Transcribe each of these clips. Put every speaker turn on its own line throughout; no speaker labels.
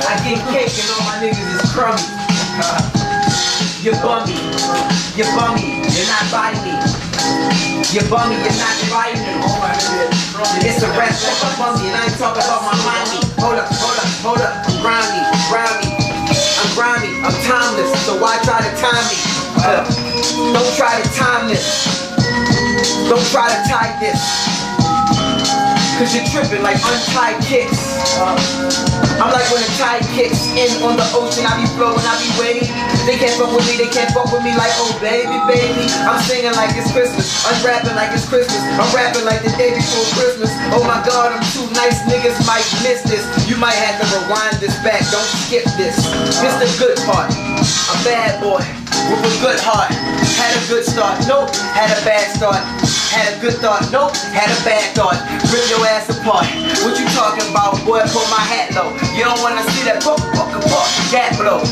I get cake and all my niggas is crummy. You're bummy, you're not biting me. You're bummy, you're not inviting me. It's a rap like a bummy, and I ain't talking about my mommy. Hold up, I'm grimy, I'm grimy, I'm timeless, so why try to time me? Don't try to time this, don't try to tie this, cause you're tripping like untied kicks. I'm like when a tide kicks in on the ocean, I be flowing, I be waiting. They can't fuck with me, they can't fuck with me like, oh baby, baby. I'm singing like it's Christmas, I'm rapping like it's Christmas, I'm rapping like the day before Christmas. Oh my God, I'm too nice, niggas might miss this. You might have to rewind this back, don't skip this. This the good part, a bad boy with a good heart. Had a good start, nope, had a bad start. Had a good thought, nope, had a bad thought. Rip your ass apart. What you talking about, boy? Pull my hat low. You don't wanna see that Gat blow,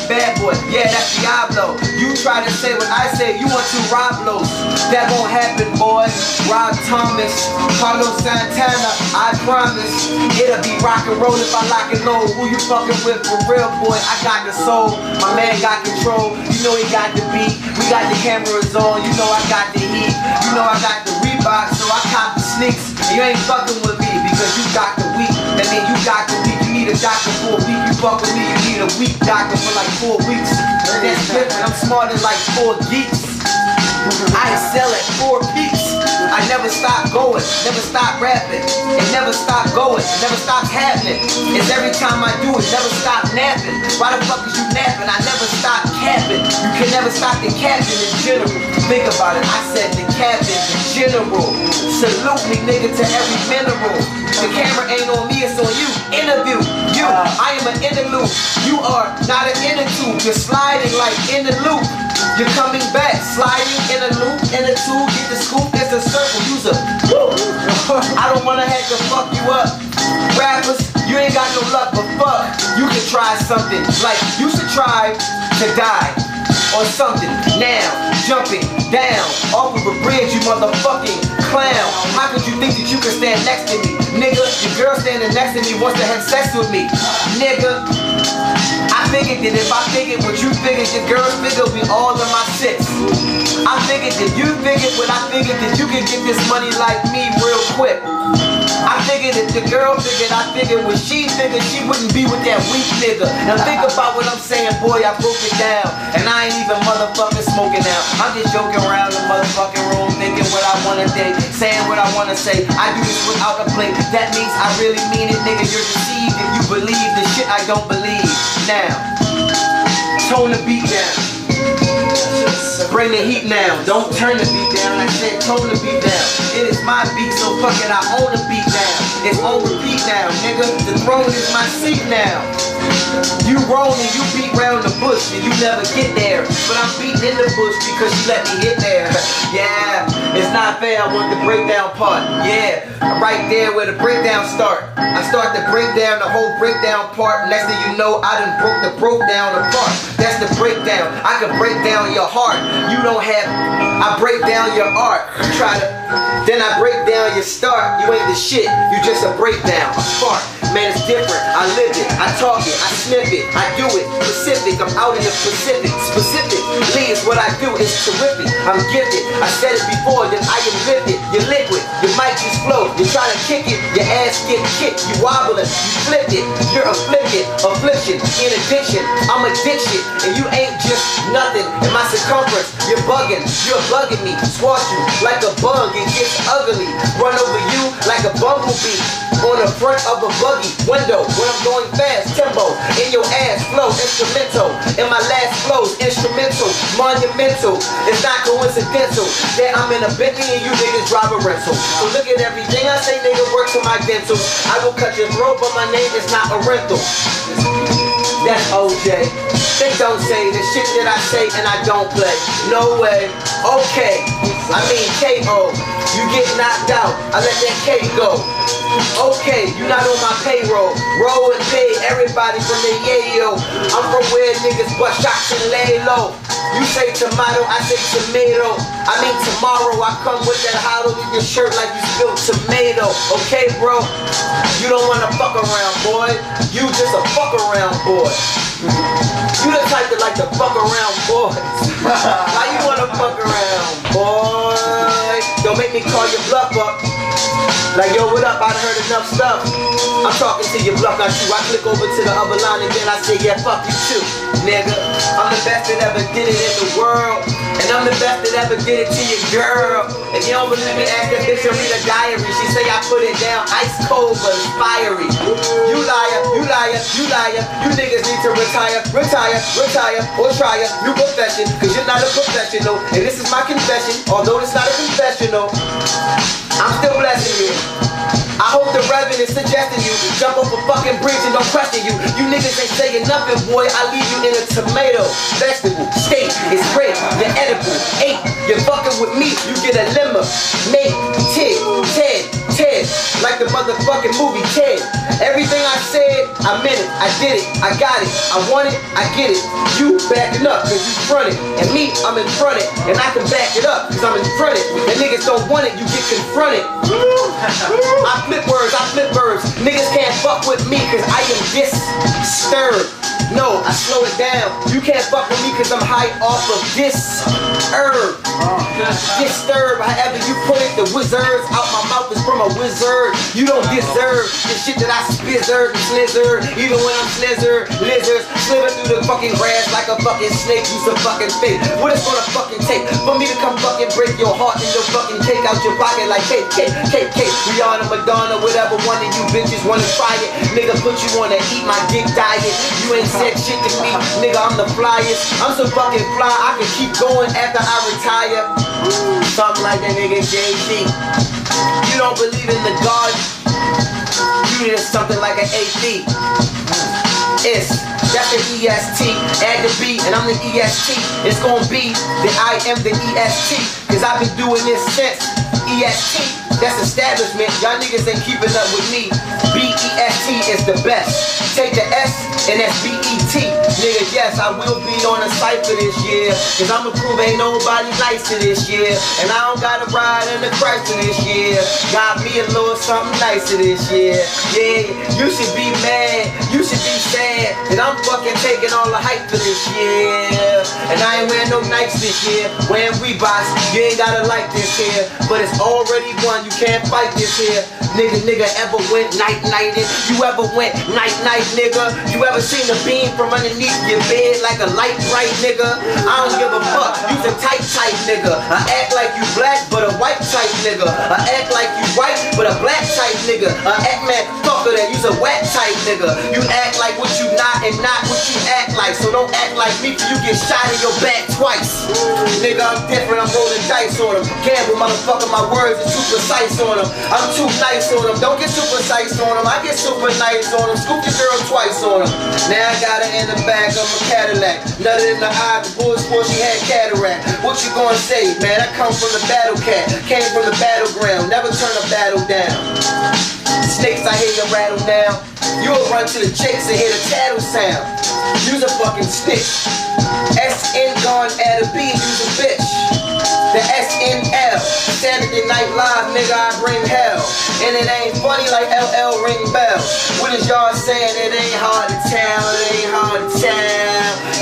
bad boy, yeah, that's Diablo. You try to say what I say, you want to rob lows. That won't happen, boy. Rob Thomas, Carlos Santana, I promise. It'll be rock and roll if I lock and load. Who you fucking with for real, boy? I got the soul, my man got control. You know he got the beat, we got the cameras on. You know I got the heat, you know I got the Reebok, so I cop the sneaks. You ain't fucking with me because you got the weak. That mean you got the weak. You need a doctor for a week. You fuck with me, you need a weak doctor for like 4 weeks. That's different. I'm smarter like 4 geeks. I excel at 4 peaks. I never stop going, never stop rapping. It never stop going, it never stops happening. It's every time I do it, never stop napping. Why the fuck is you napping? I never stop capping. You can never stop the captain in general. Think about it, I said the captain in general. Salute me, nigga, to every mineral. The camera ain't on me, it's on you. Interview, you, I am an interlude. You are not an inner tube. You're sliding like in the loop. You're coming back, sliding in a loop, in a tube, get the scoop, it's a circle, use a woo. I don't wanna have to fuck you up. Rappers, you ain't got no luck, but fuck, you can try something. Like, you should try to die or something. Now, jumping down off of a bridge, you motherfucking clown. How could you think that you can stand next to me? Nigga, your girl standing next to me wants to have sex with me. Nigga, I figured that if I figured what you figured, your girls figured be all of my six. I figured that you figured what I figured, that you could get this money like me real quick. I figured that the girl figured, I figured what she figured, she wouldn't be with that weak nigga. Now think about what I'm saying, boy, I broke it down. And I ain't even motherfucking smoking now. I'm just joking around the motherfucking room, thinking what I wanna think, saying what I wanna say. I do this without a blink. That means I really mean it, nigga. You're deceived if you believe the shit I don't believe. Now, tone the beat down. Bring the heat now. Don't turn the beat down. I said tone the beat down. It is my beat, so fuck it, I own the beat now. It's on repeat now, nigga. The throne is my seat now. You roll and you beat round the bush and you never get there. But I'm beating in the bush because you let me hit there. Yeah, it's not fair, I want the breakdown part. Yeah, right there where the breakdown start. I start to break down the whole breakdown part. Next thing you know, I done broke down apart. That's the breakdown. I can break down your heart. You don't have, I break down your art. You try to, then I break down your start. You ain't the shit, you just a breakdown, a fart. Man, it's different, I live it, I talk it, I sniff it, I do it, Pacific, I'm out in the Pacific. Specifically is what I do, it's terrific, I'm gifted. I said it before, then I am lifted. You're liquid, your mic just flow. You try to kick it, your ass get kicked. You wobbling, you flipped it, you're afflicted, affliction, in addiction. I'm addiction, and you ain't just nothing. In my circumference, you're bugging me. Squash you like a bug, it gets ugly. Run over you like a bumblebee on the front of a buggy window when I'm going fast, tempo in your ass, flow instrumental. In my last flows, instrumental, monumental. It's not coincidental that I'm in a Bentley and you niggas drive a rental. So look at everything I say, nigga, work to my dental. I will cut your throat, but my name is not a rental. That's OJ. They don't say the shit that I say and I don't play. No way. Okay. I mean KO. You get knocked out. I let that K go. Okay, you not on my payroll. Roll and pay everybody from the yayo. I'm from where niggas bust shots and lay low. You say tomato, I say tomato. I mean tomorrow I come with that hollow in your shirt like you spilled tomato. Okay, bro? You don't wanna fuck around, boy. You just a fuck around boy. You the type that like to fuck around boys. Why you wanna fuck around, boy? Don't make me call your bluff up. Like, yo, what up? I heard enough stuff. I'm talking to your bluff, not you. I click over to the other line and then I say, yeah, fuck you too, nigga. I'm the best that ever did it in the world. And I'm the best that ever did it to your girl. If you don't believe me, ask that bitch to read a diary. She say I put it down ice cold but it's fiery. You liar, you liar, you liar. You niggas need to retire, retire, retire, or try a new profession. Cause you're not a professional. And this is my confession, although it's not a confessional. I'm still blessing you. I hope the Reverend is suggesting you jump off a fucking bridge and don't question you. You niggas ain't saying nothing, boy. I leave you in a tomato. Vegetable, steak, it's great, you're edible. 8, you're fucking with me, you get a lemma. Nate, Ted, Ted, like the motherfucking movie Ted. Everything I said, I meant it, I did it, I got it, I want it, I get it. You backing up, cause you front it. And me, I'm in front it, and I can back it up, cause I'm in front it. And niggas don't want it, you get confronted. I flip words, niggas can't fuck with me, cause I am disturbed. No, I slow it down. You can't fuck with me cause I'm high off of this herb. Disturb, however you put it, the wizards out my mouth is from a wizard. You don't deserve the shit that I spizzard and slizzard. Even when I'm slizzard, lizards slither through the fucking grass like a fucking snake. Use a fucking fake. What it's gonna fucking take for me to come fucking break your heart and your fucking cake out your pocket like cake. Rihanna, Madonna, whatever one of you bitches wanna try it. Nigga, put you on a eat my dick diet. You ain't said shit to me, nigga, I'm the flyest. I'm so fucking fly, I can keep going after I retire. Something like that nigga Jay-Z. You don't believe in the God, you need something like an AD. That's the EST, add the B, and I'm the EST. It's gonna be that I am the EST, cause I've been doing this since EST. That's establishment, y'all niggas ain't keeping up with me. BEST is the best. Take the S and that's BET. Nigga, yes, I will be on a cypher this year, cause I'ma prove ain't nobody nicer this year. And I don't gotta ride in the Chrysler this year. Got me a little something nicer this year. Yeah, you should be mad, you should be sad that I'm fucking taking all the hype for this year. And I ain't wearing no Nikes this year, wearing Reeboks. You ain't gotta like this here, but it's already won. You can't fight this here. Nigga ever went night-nighted? You ever went night-night, nigga? You ever seen a beam from underneath your bed like a light bright, nigga? I don't give a fuck, you's a tight nigga. I act like you black, but a white type nigga. I act like you white, but a black type nigga. I act mad fucker that you's a whack type nigga. You act like what you not and not what you act like. So don't act like me till you get shot in your back twice. Nigga, I'm different, I'm rolling dice on them. Gamble, motherfucker, my words are too precise on them. I'm too nice on them. Don't get too precise on them. I get super nice on them. Scoop your girl twice on them. Now I got her in the back of my Cadillac. Nutted in the eye, the bullets before she had cataract. What you gonna say, man? I come from the battle cat. Came from the battleground. Never turn a battle down. Snakes, I hear you rattle now. You'll run to the chicks and hear the tattle sound. You's a fucking snitch. SN gone at a B, you's a bitch. The SNL, Saturday Night Live, nigga, I bring hell. And it ain't funny like LL ring bell. What is y'all saying? It ain't hard to tell, it ain't hard to tell.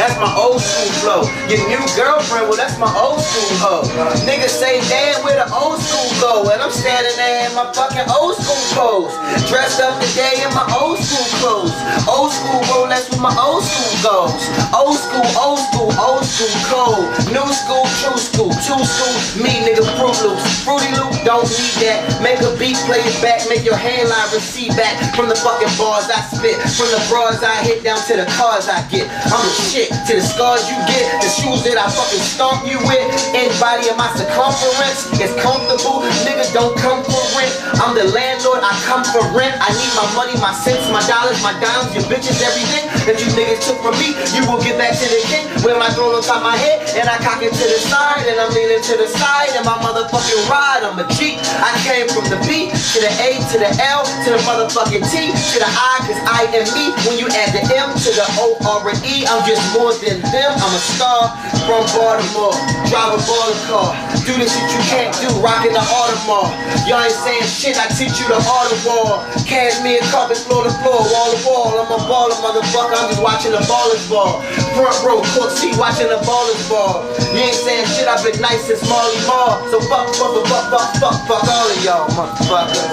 That's my old school flow. Your new girlfriend, well that's my old school hoe. Niggas say, damn, where the old school go? And I'm standing there in my fucking old school clothes. Dressed up today in my old school clothes. Old school Rolex with my old school goes. Old school, old school, old school code. New school, true school, true school. Me, nigga, Fruit Loops. Fruity Loop, don't need that. Make a beat, play it back. Make your handline receive back from the fucking bars I spit. From the bras I hit down to the cars I get. I'm the shit.
to the scars you get, the shoes that I fucking stomp you with. Anybody in my circumference is comfortable, nigga don't come for rent. I'm the landlord, I come for rent. I need my money, my cents, my dollars, my dimes, your bitches, everything that you niggas took from me, you will get back to the king. With my throne on top of my head, and I cock it to the side, and I'm leaning to the side, and my motherfucking ride, I'm a G. I came from the B to the A to the L to the motherfucking T to the I, cause I am me. When you add the M to the O or an E, I'm just more than them. I'm a star from Baltimore, drive a baller car, do the shit you can't do, rockin' the Audemars. Y'all ain't saying shit, I teach you the art of war. Cashmere carpet, floor to floor, wall to wall. I'm a baller, motherfucker, I'm just watching the ballers ball. Front row, court seat, watching the ballers ball. You ain't saying shit, I've been nice since Marley Marl. So fuck all of y'all, motherfucker.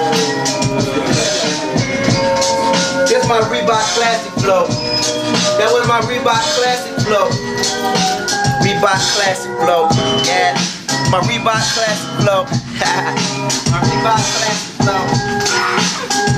This my Reebok classic flow. That was my Reebok classic flow. Reebok classic flow, yeah. My Reebok classic flow. My Reebok classic flow.